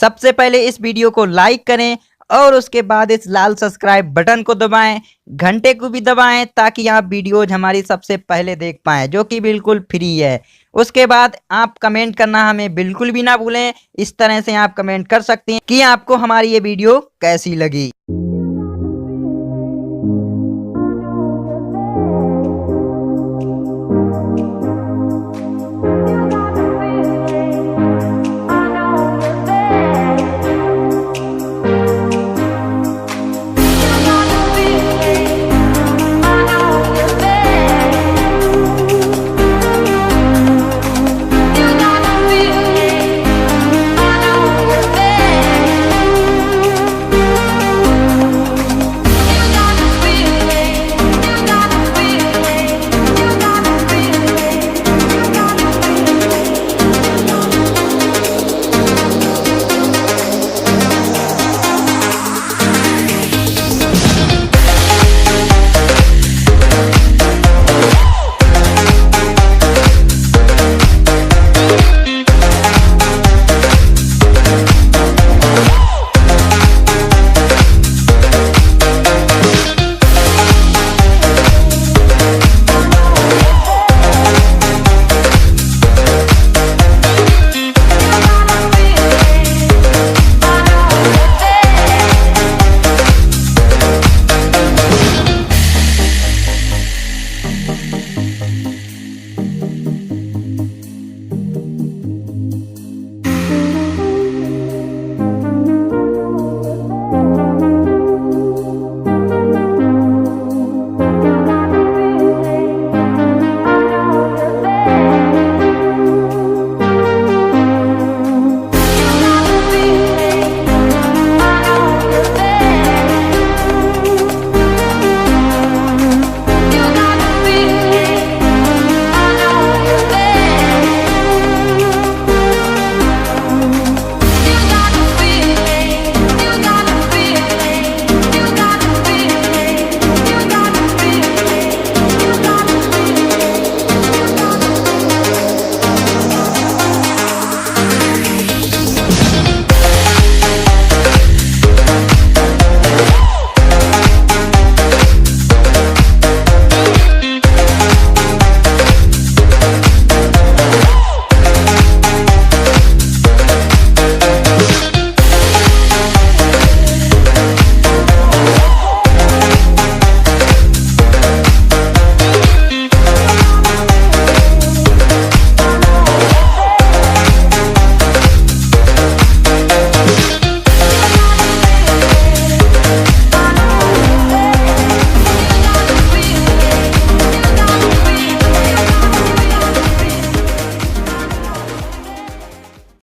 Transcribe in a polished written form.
सबसे पहले इस वीडियो को लाइक करें और उसके बाद इस लाल सब्सक्राइब बटन को दबाएं, घंटे को भी दबाएं ताकि आप वीडियोज हमारी सबसे पहले देख पाएं, जो कि बिल्कुल फ्री है। उसके बाद आप कमेंट करना हमें बिल्कुल भी ना भूलें। इस तरह से आप कमेंट कर सकते हैं कि आपको हमारी ये वीडियो कैसी लगी।